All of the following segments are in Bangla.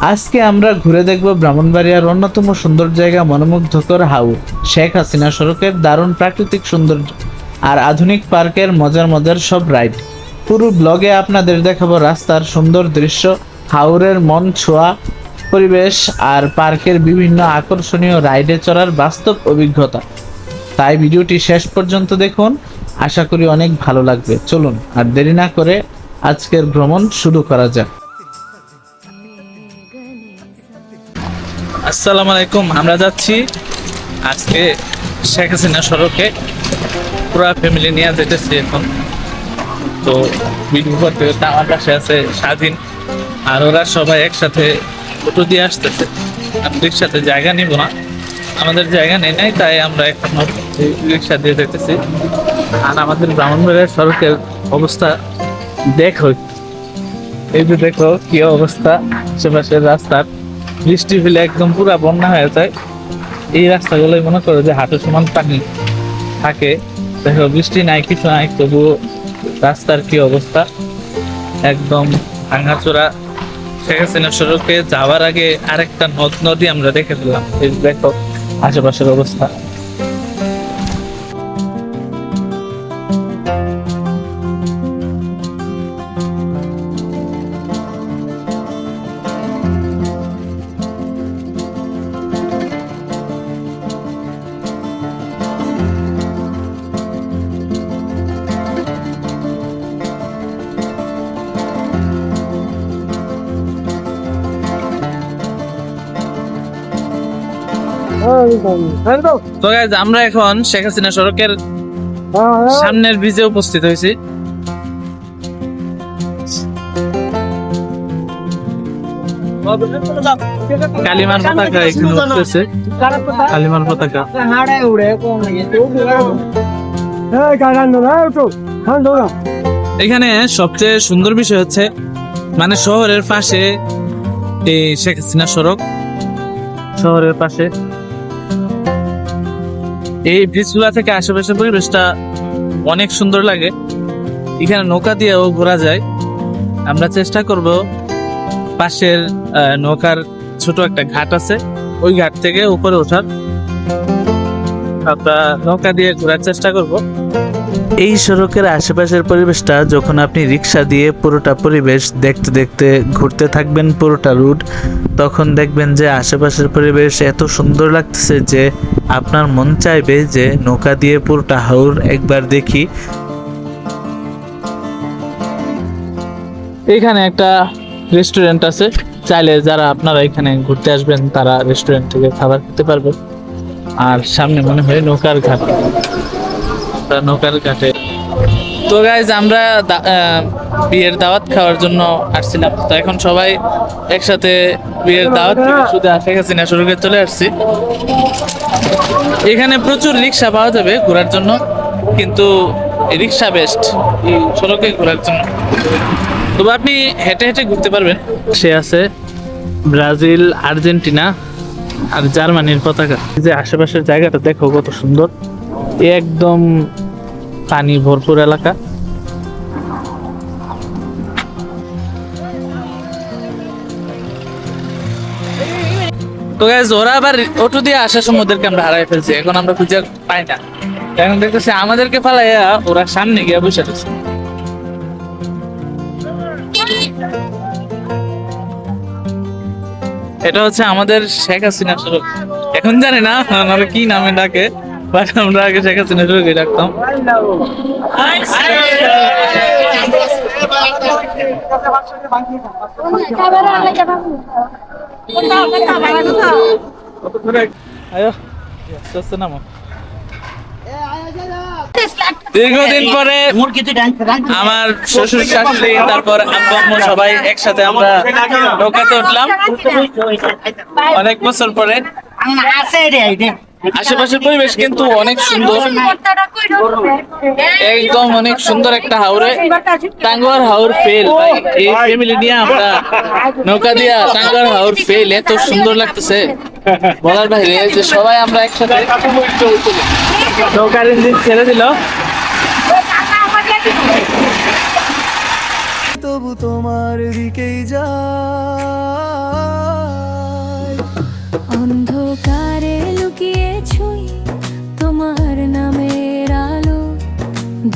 আজকে আমরা ঘুরে দেখব ব্রাহ্মণবাড়িয়ার অন্যতম সুন্দর জায়গা মনোমুগ্ধকর হাউর, শেখ হাসিনা সড়কের দারুণ প্রাকৃতিক সৌন্দর্য আর আধুনিক পার্কের মজার মজার সব রাইড। পুরো ব্লগে আপনাদের দেখাবো রাস্তার সুন্দর দৃশ্য, হাওরের মন ছোঁয়া পরিবেশ আর পার্কের বিভিন্ন আকর্ষণীয় রাইডে চড়ার বাস্তব অভিজ্ঞতা। তাই ভিডিওটি শেষ পর্যন্ত দেখুন, আশা করি অনেক ভালো লাগবে। চলুন আর দেরি না করে আজকের ভ্রমণ শুরু করা যাক। আসসালামু আলাইকুম, আমরা যাচ্ছি আজকে শেখ হাসিনা সড়কে, পুরা ফ্যামিলি নিয়ে যেতেছি এখন। তো ভিডিও করতে আমার পাশে আছে স্বাধীন, আর ওরা সবাই একসাথে ফটো দিয়ে আসতেছে। আমি রিক্সাতে জায়গা নিব না, আমাদের জায়গা নেই নাই, তাই আমরা এখন রিক্সা দিয়ে যেতেছি। আর আমাদের ব্রাহ্মণবাড়িয়ার সড়কের অবস্থা দেখো, এই যে দেখো কি অবস্থা আশেপাশের রাস্তার। বৃষ্টি হলে একদম পুরা বন্যা হয়ে যায়। এই রাস্তাগুলোই মনে করো যে হাঁটু সমান পানি থাকে। দেখো বৃষ্টি নাই, কিছু নাই, তবুও রাস্তার কি অবস্থা, একদম ভাঙাচোরা। শেখ হাসিনা সড়কে যাওয়ার আগে আরেকটা নদী আমরা দেখে ফেললাম। এই দেখো আশেপাশের অবস্থা। তো গাইস, আমরা এখন শেখ হাসিনা সড়কের সামনের ব্রিজে উপস্থিত হয়েছি। কালিমার পতাকা এখানে উঠতেছে, কালিমার পতাকা। এখানে সবচেয়ে সুন্দর বিষয় হচ্ছে মানে শহরের পাশে এই শেখ হাসিনা সড়ক, শহরের পাশে এই ব্রিজগুলা থেকে আশেপাশের পরিবেশটা অনেক সুন্দর লাগে। এখানে নৌকা দিয়েও ঘোরা যায়। আমরা চেষ্টা করব পাশের নৌকার ছোট একটা ঘাট আছে, ওই ঘাট থেকে উপরে ওঠার। আমরা নৌকা দিয়ে ঘোরার চেষ্টা করব। এই সড়কের আশেপাশের পরিবেশটা যখন আপনি রিক্সা দিয়ে পুরোটা পরিবেশ দেখতে দেখতে ঘুরতে থাকবেন পুরোটা রুট, তখন দেখবেন যে আশেপাশের পরিবেশ এত সুন্দর লাগতেছে যে আপনার মন চাইবে যে নৌকা দিয়ে পুরোটা হাওর একবার দেখি। এখানে একটা রেস্টুরেন্ট আছে, চাইলে যারা আপনারা এখানে ঘুরতে আসবেন তারা রেস্টুরেন্ট থেকে খাবার খেতে পারবেন। আর সামনে মনে হয় নৌকার ঘাট, নৌকার ঘাটে। তো গাইজ, আমরা বিয়ের দাওয়াত খাওয়ার জন্য আসছিলাম। তো এখন সবাই একসাথে বিয়ের দাওয়াত থেকে শুধু শেখ হাসিনা সড়কে চলে আসছি। এখানে প্রচুর রিক্সা পাওয়া যাবে ঘোরার জন্য, কিন্তু রিক্সা বেস্ট এই সড়কে ঘোরার জন্য। তবে আপনি হেঁটে হেঁটে ঘুরতে পারবেন। সে আছে ব্রাজিল, আর্জেন্টিনা আর জার্মানির পতাকা। যে আশেপাশের জায়গাটা দেখো কত সুন্দর, একদম পানি ভরপুর এলাকা। তো গাইস, ওরা আবার অটো দিয়ে আসার সময় ওদেরকে আমরা হারাই ফেলছি, এখন আমরা খুঁজে পাই না। এখন দেখতেছি আমাদেরকে ফালাইয়া ওরা সামনে গিয়ে বসে আছে। এটা হচ্ছে আমাদের শেখ হাসিনা সড়ক। এখন জানি না আমরা কি নামে ডাকে, বাট আমরা আগে শেখ হাসিনা সড়কে ডাকতাম। দীর্ঘদিন পরে আমার শ্বশুর শাশুড়ি, তারপর আব্বু আম্মু সবাই একসাথে আমরা নৌকাতে উঠলাম অনেক বছর পরে। আশেপাশের পরিবেশ কিন্তু অনেক সুন্দর, একদম অনেক সুন্দর একটা হাওরে। টাঙ্গুয়ার হাওর ফেল, ভাই এই ফ্যামিলি নিয়ে আমরা নৌকা দিয়া টাঙ্গুয়ার হাওর ফেল, এত সুন্দর লাগতেছে বলার বাইরে। যে সবাই আমরা একসাথে নৌকার ইঞ্জিন ছেড়ে দিল। তবু তোমার দিকেই যা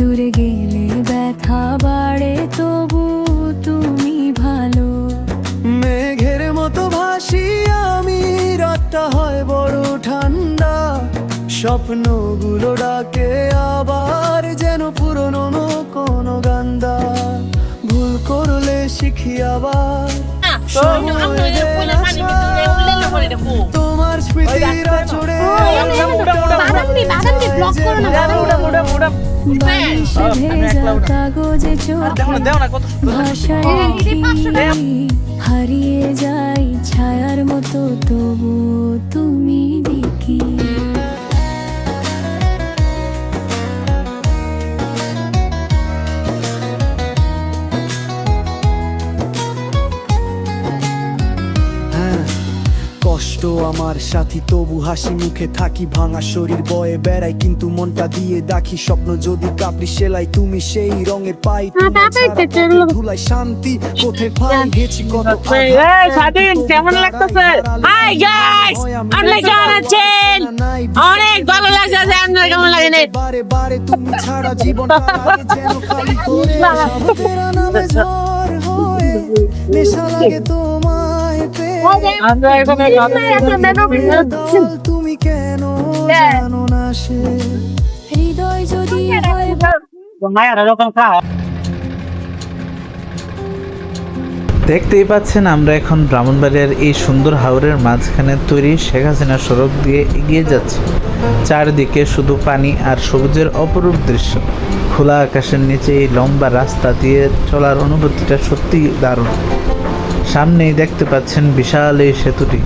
দূরে গেলে ব্যথা বাড়ে, তবু তুমি ভালো। মেঘের মতো ভাসি আমি, রাতটা হয় বড় ঠান্ডা। স্বপ্নগুলো ডাকে আবার, যেন পুরনো কোনো গান্দা। ভুল করলে শিখি আবার, সময় দেয় না ছাড়। তোমার স্মৃতিরা চড়ে বালিশে ভেজা কাগজে চোখে ভাষায় লিখি, হারিয়ে যাই ছায়ার মতো, তবু তুমি দেখি। কষ্ট আমার সাথী, তবু হাসি মুখে থাকি। ভাঙা শরীর বয়ে বেড়াই, কিন্তু মনটা দিয়ে দেখি। স্বপ্ন যদি কাপড়ি সেলাই, তুমি সেই রঙের পাই। ধুলাই শান্তি কোথায় পাই, গেছি কত স্বাধীন। কেমন লাগতেছে? হাই গাইস, আপনি কেমন আছেন? অনেক ভালো লাগছে। আপনার কেমন লাগে? বারে বারে তুমি ছাড়া জীবনটা লাগে যেন খালি করে। তেরা নামে ঝড় হয়ে নেশা লাগে তোমায় পেয়ে। আমরা এখানে তুমি কেন জানো না সে হৃদয় যদি হয় দেখতেই পাচ্ছেন আমরা এখন ব্রাহ্মণবাড়িয়ার এই সুন্দর হাওরের মাঝখানে তৈরি শেখ হাসিনা সড়ক দিয়ে এগিয়ে যাচ্ছি। চারদিকে শুধু পানি আর সবুজের অপরূপ দৃশ্য। খোলা আকাশের নিচে এই লম্বা রাস্তা দিয়ে চলার অনুভূতিটা সত্যিই দারুণ। সামনেই দেখতে পাচ্ছেন বিশাল এই সেতুটি।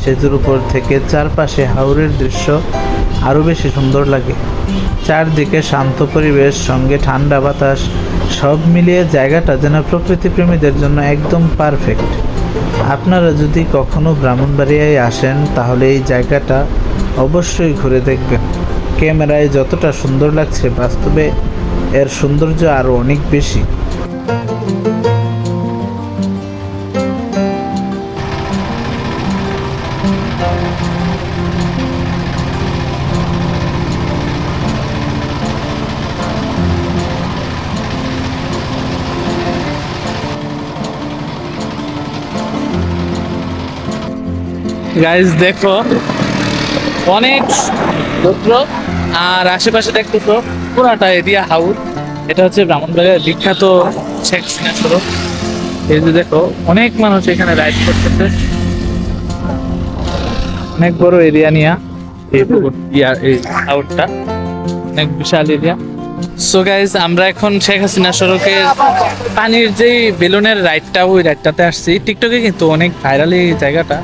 সেতুর উপর থেকে চারপাশে হাওরের দৃশ্য আরও বেশি সুন্দর লাগে। চারদিকে শান্ত পরিবেশ, সঙ্গে ঠান্ডা বাতাস, সব মিলিয়ে জায়গাটা যেন প্রকৃতিপ্রেমীদের জন্য একদম পারফেক্ট। আপনারা যদি কখনো ব্রাহ্মণবাড়িয়ায় আসেন, তাহলে এই জায়গাটা অবশ্যই ঘুরে দেখবেন। ক্যামেরায় যতটা সুন্দর লাগছে, বাস্তবে এর সৌন্দর্য আরও অনেক বেশি। গাইজ দেখো, অনেক রৌদ্র, আর আশেপাশে দেখতেছো পুরাটা এরিয়া হাউর। এটা হচ্ছে ব্রাহ্মণবাড়িয়ার বিখ্যাত শেখ হাসিনা সড়ক। এই যে দেখো, অনেক মানুষ এখানে রাইড করতেছে। অনেক বড় এরিয়া নিয়ে এই হাউরটা, অনেক বিশাল এরিয়া। সো গাইজ, আমরা এখন শেখ হাসিনা সড়কের পানির যে বেলুনের রাইডটা, ওই রাইডটাতে আসছি। টিকটকে কিন্তু অনেক ভাইরাল এই জায়গাটা।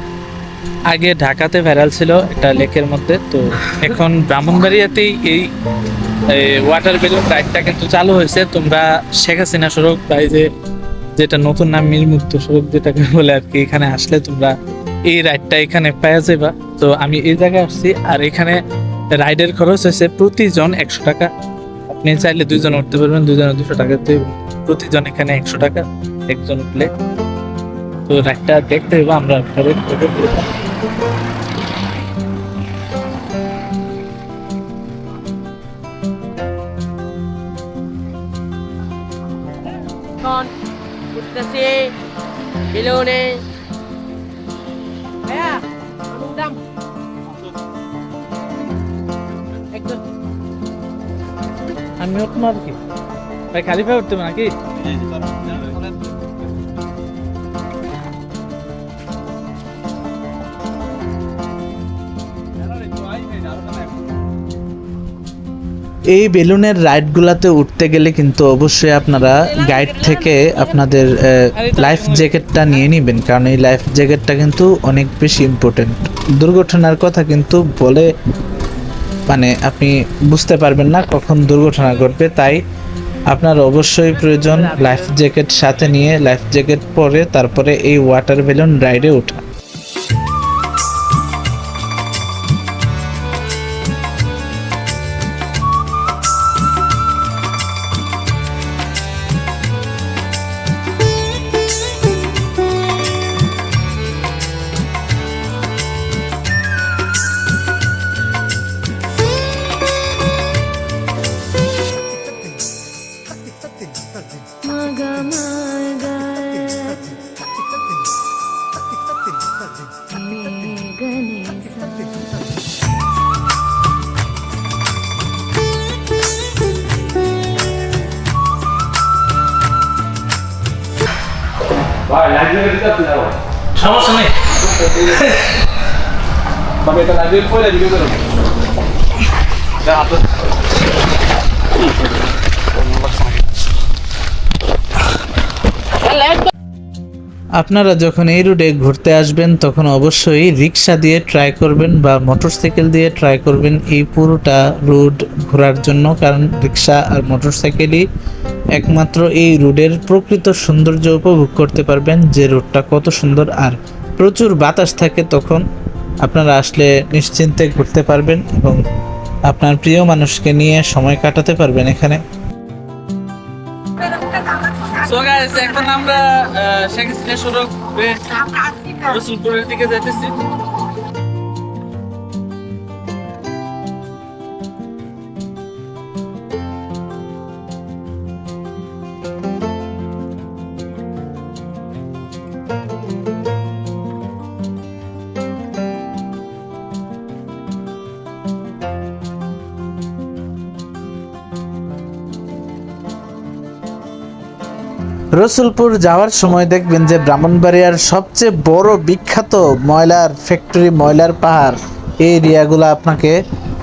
আগে ঢাকাতে ভাইরাল ছিল, এটা লেকের মধ্যে। তো এখন ব্রাহ্মণবাড়িয়াতেই এই ওয়াটার বেলুন রাইডটা কিন্তু চালু হয়েছে। তোমরা শেখ হাসিনা সড়ক বা এই যেটা নতুন নাম মীর মুক্ত সড়ক যেটাকে বলে আর কি, এখানে আসলে তোমরা এই রাইডটা এখানে পাওয়া যাবা। তো আমি এই জায়গায় আসছি, আর এখানে রাইডের খরচ হয়েছে প্রতিজন 100 টাকা। আপনি চাইলে 2 জন উঠতে পারবেন, 2 জনে 200 টাকা, প্রতিজন এখানে 100 টাকা একজন উঠলে। তো রাইডটা দেখতে হবে, আমরা উঠতেছে বেলুনে। আমি উঠবো আর কি ভাই, খালি পায়ে উঠতে হবে নাকি? এই বেলুনের রাইডগুলোতে উঠতে গেলে কিন্তু অবশ্যই আপনারা গাইড থেকে আপনাদের লাইফ জ্যাকেটটা নিয়ে নেবেন, কারণ এই লাইফ জ্যাকেটটা কিন্তু অনেক বেশি ইম্পর্টেন্ট। দুর্ঘটনার কথা কিন্তু বলে মানে আপনি বুঝতে পারবেন না কখন দুর্ঘটনা ঘটবে, তাই আপনার অবশ্যই প্রয়োজন লাইফ জ্যাকেট সাথে নিয়ে, লাইফ জ্যাকেট পরে তারপরে এই ওয়াটার বেলুন রাইডে ওঠা। সমস্যা নেই। আপনারা যখন এই রুটে ঘুরতে আসবেন তখন অবশ্যই রিক্সা দিয়ে ট্রাই করবেন বা মোটরসাইকেল দিয়ে ট্রাই করবেন এই পুরোটা রুট ঘোরার জন্য, কারণ রিক্সা আর মোটরসাইকেলই একমাত্র এই রুটের প্রকৃত সৌন্দর্য উপভোগ করতে পারবেন, যে রুটটা কত সুন্দর আর প্রচুর বাতাস থাকে। তখন আপনারা আসলে নিশ্চিন্তে ঘুরতে পারবেন এবং আপনার প্রিয় মানুষকে নিয়ে সময় কাটাতে পারবেন এখানে। সো গাইস, এখন আমরা শেখ হাসিনা সড়ক রসুলপুরের দিকে যাইতেছি। রসুলপুর যাওয়ার সময় দেখবেন যে ব্রাহ্মণবাড়িয়ার সবচেয়ে বড় বিখ্যাত ময়লার ফ্যাক্টরি, ময়লার পাহাড়, এই এরিয়াগুলো আপনাকে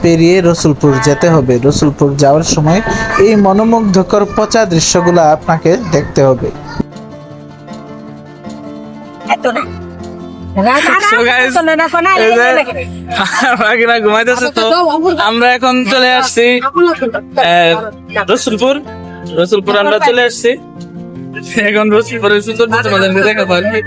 পেরিয়ে রসুলপুর যেতে হবে। রসুলপুর যাওয়ার সময় এই মনোমুগ্ধকর পচা দৃশ্যগুলো আপনাকে দেখতে হবে। So guys, বাকিরা ঘুমাইতেছে, তো আমরা এখন চলে আসছি রসুলপুর আমরা চলে আসছি। এখন রসুলপুরের সৌন্দর্য তোমাদেরকে দেখা পারবে।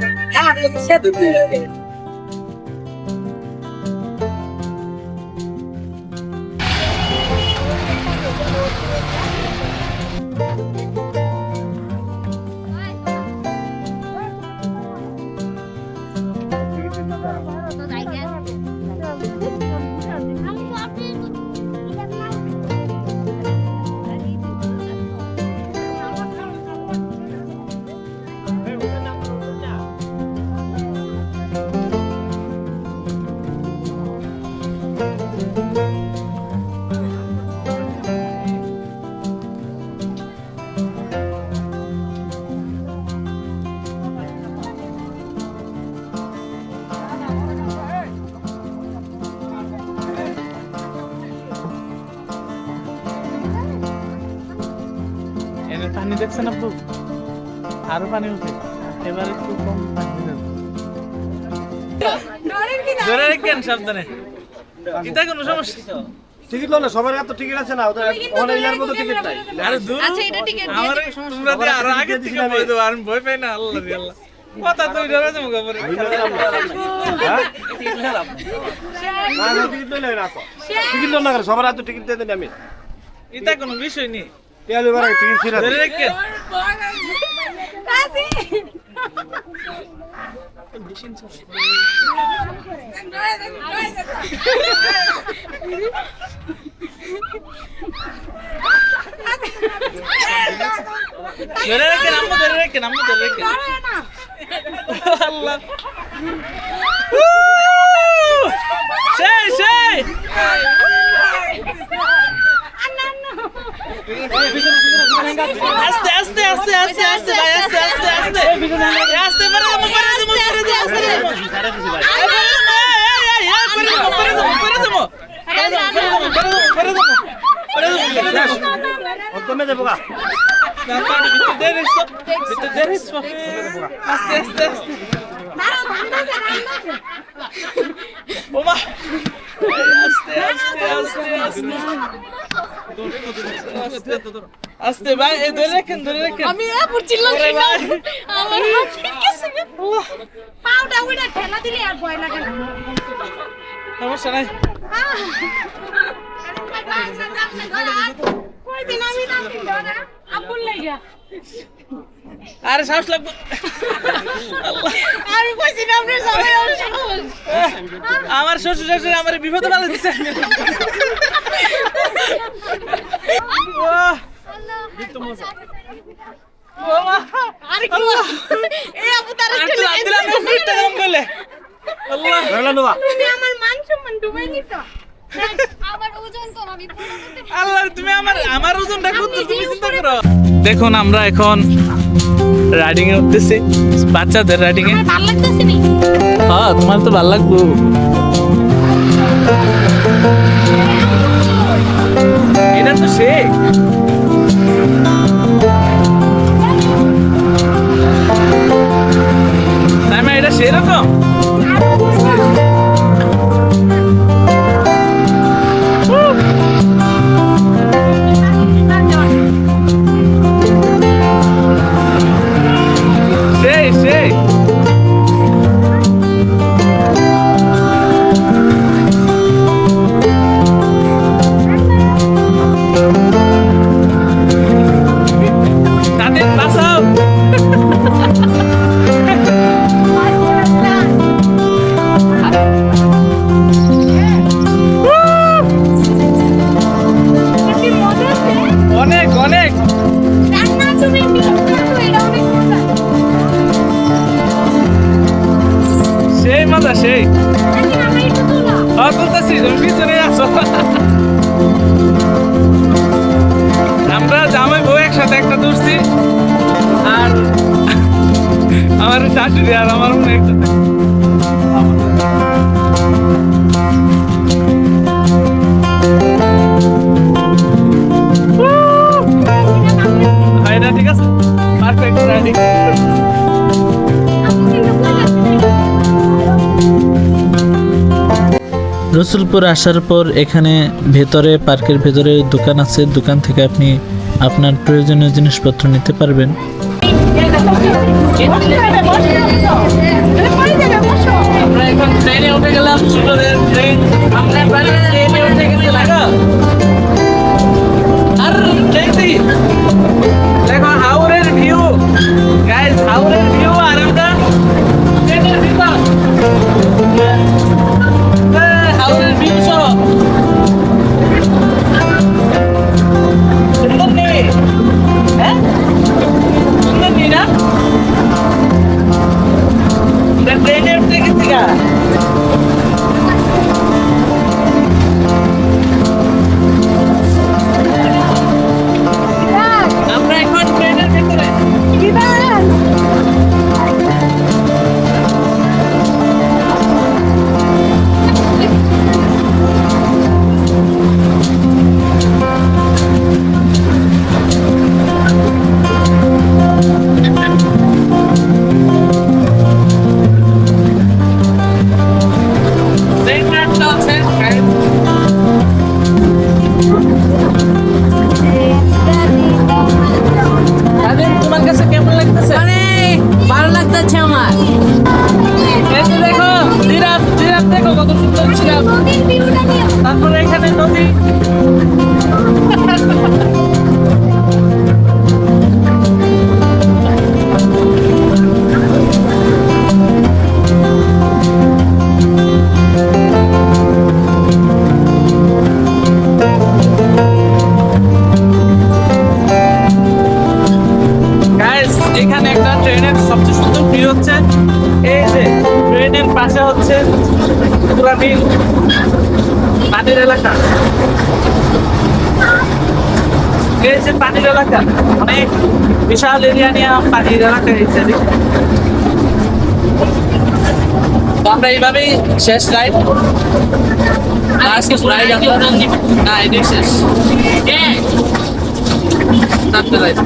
পানি দেখছেন আপু? আরো পানি উঠে, এবার একটু কম পানি ধরে রাখেন সাবধানে। এটা কোনো সমস্যা? টিকিট লো না, সবার এত টিকিট আছে না, ওদের ওখানে ইয়ার মতো টিকিট নাই। আরে দূর, আমার তোমরা দিয়ে আরো আগে থেকে বলে দেবো, আমি ভয় পাই না। আল্লাহ রে আল্লাহ, কথা তো ধরে যাবো খবরে। টিকিট লো না, সবার এত টিকিট দিয়ে দেন আমি। এটা কোনো বিষয় নেই, টিকিট ছিল ধরে রাখেন। ধরে রাখেন আম্মু, ধরে রাখেন আম্মু, ধরে রাখেন। আল্লাহ, সেই সেই আস্তে আস্তে আস্তে আস্তে আস্তে ভাই, আস্তে আস্তে আস্তে আস্তে পরে দেবো, পরে দেবো, পরে দেবো, পরে দেবো, কমে দেবো গা। আস্তে আস্তে আস্তে ওমা, আস্তে আস্তে আস্তে আস্তে আস্তে ভাই, এই ধরে রাখেন, ধরে রাখেন। আমি পড়ছিলাম না, আমার হাত কেসে গেল, পাউডা উড়া ঠেলা দিলে আর ভয় লাগে না। সমস্যা নাই। কয়দিন আমি না আব্বুল লাগা, আরে সাহস লাগবে। আমি কইছি না আপনি সবাই আমার শ্বশুর শাশুড়ি আমার বিপদে ফেলে দিচ্ছে। আরে কি এই আপু তার তুমি আমার মান সম্মান ডুবাই নিছো। আমার ওজন তো আমি পুরো করতে পারি। আল্লাহ, তুমি আমার ওজনটা কত তুমি চিন্তা করো। দেখুন আমরা এখন রাইডিং এ উঠতেছি, বাচ্চাদের রাইডিং এ। ভালো লাগতেছে নি হ্যাঁ, তোমার তো ভালো লাগবো। এটা তো শেখ। তাই মা, এটা সেরকম। সেই সেই তাদের বাসাও। কি মজা আছে অনেক অনেক রান্না তুমি এটা অনেক মজা সেই মজা সেই। নাকি আমরা একটু তোলা হ্যাঁ, বলতেছি তুমি পিছনে আসো। আমরা জামাই বউ একসাথে একটা দৌড়ছি, আর আমার শাশুড়ি আর আমার মনে একসাথে। এটা ঠিক আছে, পারফেক্ট রাইডিং। রসুলপুর আসার পর এখানে ভেতরে, পার্কের ভেতরে দোকান আছে, দোকান থেকে আপনি আপনার প্রয়োজনীয় জিনিসপত্র নিতে পারবেন। আমরা এখন ট্রেনে উঠে গেলাম, সুন্দরের ট্রেন। আমরা এবারে ট্রেনে উঠে গেছি লাগা। আর দেখি দেখো হাওড়ের ভিউ, গাইস, হাওড়ের ভিউ। আর আমরা ট্রেনের ভিতর হাওড়ের ভিউ সহ সুন্দর নেই, হ্যাঁ সুন্দর নেই না? ট্রেনে উঠে গেছি গা। আমরা এখন ট্রেনের ভিতরে। ট্রেন চলছে। তাদের তোমার কাছে কেমন লাগতেছে? অনেক ভালো লাগতেছে আমার। এই যে দেখো জিরাফ, জিরাফ দেখো কত সুন্দর জিরাফ। নদীর ভিউটা নিয়ে তারপরে এখানে নদী। Guys, এখানে একটা ট্রেনের সবচেয়ে সুন্দর ভিউ হচ্ছে এই যে ট্রেনের পাশে হচ্ছে পুরা বিল পানির এলাকা। এই যে পানির এলাকা, অনেক বিশাল এরিয়া নিয়ে পানির এলাকা হয়েছে। তো আমরা এইভাবেই শেষ রাইড। আজকে রাইড না, এটাই শেষ। চারটে রাইড।